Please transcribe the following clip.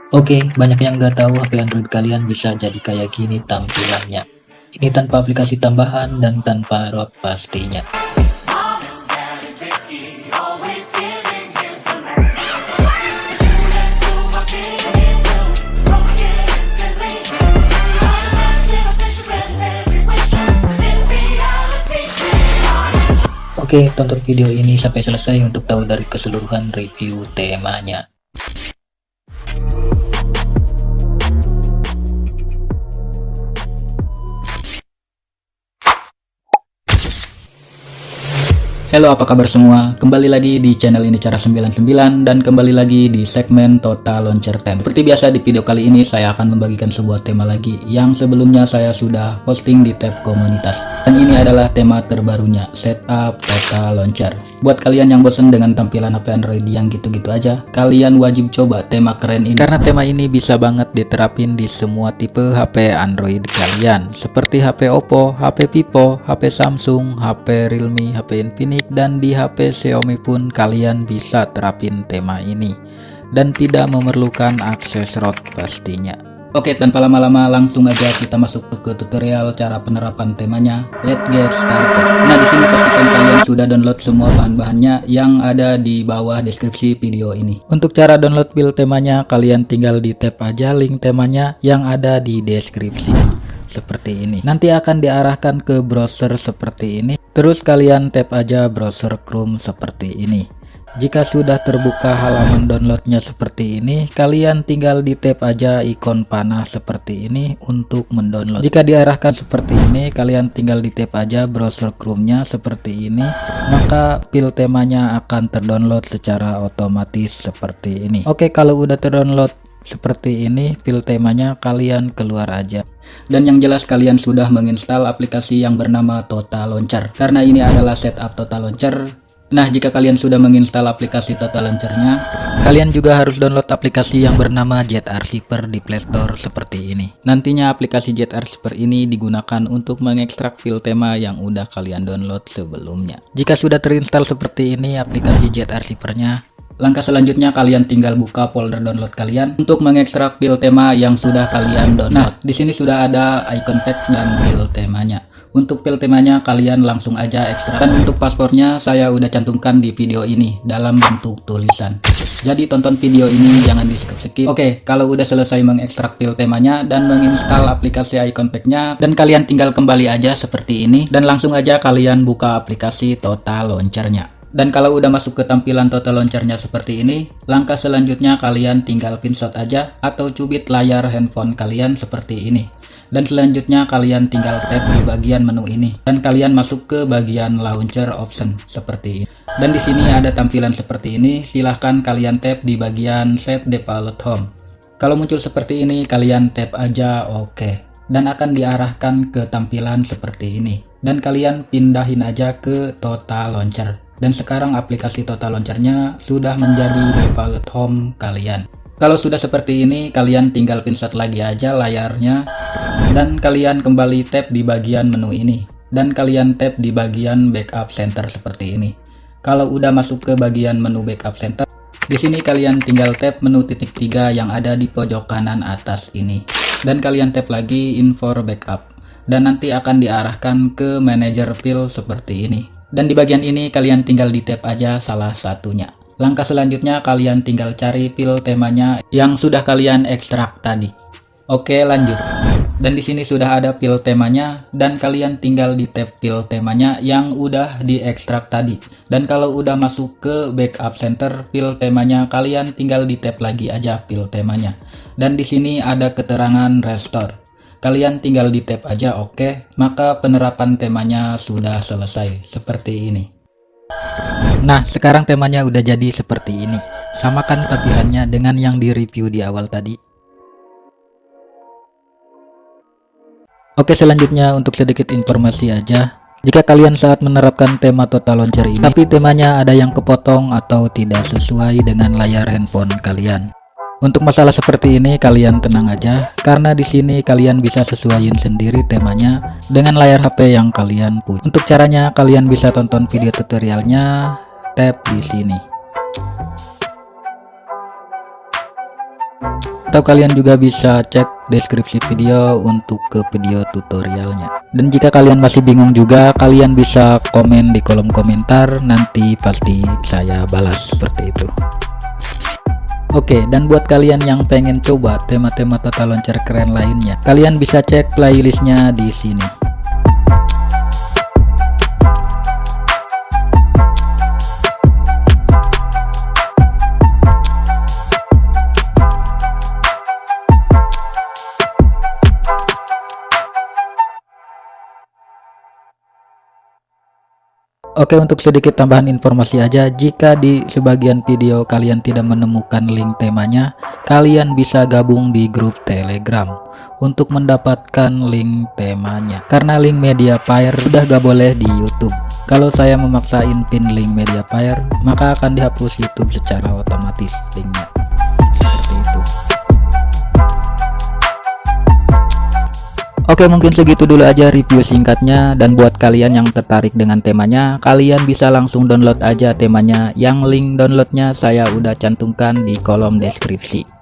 Oke, banyak yang nggak tahu HP Android kalian bisa jadi kayak gini tampilannya. Ini tanpa aplikasi tambahan dan tanpa ROT pastinya. Oke, tonton video ini sampai selesai untuk tahu dari keseluruhan review temanya. Halo, apa kabar semua? Kembali lagi di channel ini Cara 99 dan kembali lagi di segmen Total Launcher Time. Seperti biasa di video kali ini saya akan membagikan sebuah tema lagi yang sebelumnya saya sudah posting di tab komunitas. Dan ini adalah tema terbarunya, Setup Total Launcher. Buat kalian yang bosan dengan tampilan HP Android yang gitu-gitu aja, kalian wajib coba tema keren ini. Karena tema ini bisa banget diterapin di semua tipe HP Android kalian, seperti HP Oppo, HP Vivo, HP Samsung, HP Realme, HP Infinix, dan di HP Xiaomi pun kalian bisa terapin tema ini dan tidak memerlukan akses ROT pastinya. Oke, tanpa lama-lama langsung aja kita masuk ke tutorial cara penerapan temanya. Let's get started. Nah, di sini pastikan kalian sudah download semua bahan-bahannya yang ada di bawah deskripsi video ini. Untuk cara download build temanya, kalian tinggal di tap aja link temanya yang ada di deskripsi. Seperti ini. Nanti akan diarahkan ke browser seperti ini. Terus kalian tap aja browser Chrome seperti ini. Jika sudah terbuka halaman downloadnya seperti ini, kalian tinggal di tap aja ikon panah seperti ini untuk mendownload. Jika diarahkan seperti ini, kalian tinggal di tap aja browser Chrome-nya seperti ini, maka file temanya akan terdownload secara otomatis seperti ini. Oke, kalau udah terdownload seperti ini file temanya, kalian keluar aja. Dan yang jelas kalian sudah menginstal aplikasi yang bernama Total Launcher, karena ini adalah setup Total Launcher. Nah, jika kalian sudah menginstal aplikasi Total Launcher-nya, kalian juga harus download aplikasi yang bernama Jet Archiver di Play Store seperti ini. Nantinya aplikasi Jet Archiver ini digunakan untuk mengekstrak file tema yang udah kalian download sebelumnya. Jika sudah terinstall seperti ini aplikasi Jet Archiver-nya, langkah selanjutnya kalian tinggal buka folder download kalian untuk mengekstrak file tema yang sudah kalian download. Nah, di sini sudah ada icon tag dan file temanya. Untuk file temanya kalian langsung aja ekstrak. Dan untuk paspornya saya udah cantumkan di video ini dalam bentuk tulisan. Jadi tonton video ini jangan di skip-skip. Oke, kalau udah selesai mengekstrak file temanya dan menginstal aplikasi icon pack-nya, dan kalian tinggal kembali aja seperti ini dan langsung aja kalian buka aplikasi Total Launcher-nya. Dan kalau udah masuk ke tampilan Total Launcher-nya seperti ini, langkah selanjutnya kalian tinggal pinshot aja atau cubit layar handphone kalian seperti ini. Dan selanjutnya kalian tinggal tap di bagian menu ini dan kalian masuk ke bagian launcher option seperti ini. Dan di sini ada tampilan seperti ini, silahkan kalian tap di bagian set default home. Kalau muncul seperti ini kalian tap aja OK dan akan diarahkan ke tampilan seperti ini. Dan kalian pindahin aja ke Total Launcher. Dan sekarang aplikasi Total Launcher-nya sudah menjadi default home kalian. Kalau sudah seperti ini, kalian tinggal pinshot lagi aja layarnya dan kalian kembali tap di bagian menu ini dan kalian tap di bagian backup center seperti ini. Kalau udah masuk ke bagian menu backup center, di sini kalian tinggal tap menu titik 3 yang ada di pojok kanan atas ini dan kalian tap lagi info backup dan nanti akan diarahkan ke manager file seperti ini. Dan di bagian ini kalian tinggal di tap aja salah satunya. Langkah selanjutnya kalian tinggal cari file temanya yang sudah kalian ekstrak tadi. Oke, lanjut. Dan di sini sudah ada file temanya dan kalian tinggal di tab file temanya yang udah diekstrak tadi. Dan kalau udah masuk ke backup center file temanya, kalian tinggal di tab lagi aja file temanya. Dan di sini ada keterangan restore. Kalian tinggal di tab aja oke, maka penerapan temanya sudah selesai seperti ini. Nah, sekarang temanya udah jadi seperti ini. Samakan tampilannya dengan yang di review di awal tadi. Oke, selanjutnya untuk sedikit informasi aja. Jika kalian saat menerapkan tema Total Launcher ini, tapi temanya ada yang kepotong atau tidak sesuai dengan layar handphone kalian. Untuk masalah seperti ini kalian tenang aja, karena di sini kalian bisa sesuaiin sendiri temanya dengan layar HP yang kalian punya. Untuk caranya kalian bisa tonton video tutorialnya, tap di sini. Atau kalian juga bisa cek deskripsi video untuk ke video tutorialnya. Dan jika kalian masih bingung juga, kalian bisa komen di kolom komentar, nanti pasti saya balas seperti itu. Oke, dan buat kalian yang pengen coba tema-tema tata launcher keren lainnya, kalian bisa cek playlistnya di sini. Oke, untuk sedikit tambahan informasi aja, jika di sebagian video kalian tidak menemukan link temanya, kalian bisa gabung di grup Telegram untuk mendapatkan link temanya. Karena link Mediafire udah gak boleh di YouTube. Kalau saya memaksain pin link Mediafire, maka akan dihapus YouTube secara otomatis linknya. Seperti itu. Oke, mungkin segitu dulu aja review singkatnya, dan buat kalian yang tertarik dengan temanya, kalian bisa langsung download aja temanya, yang link downloadnya saya udah cantumkan di kolom deskripsi.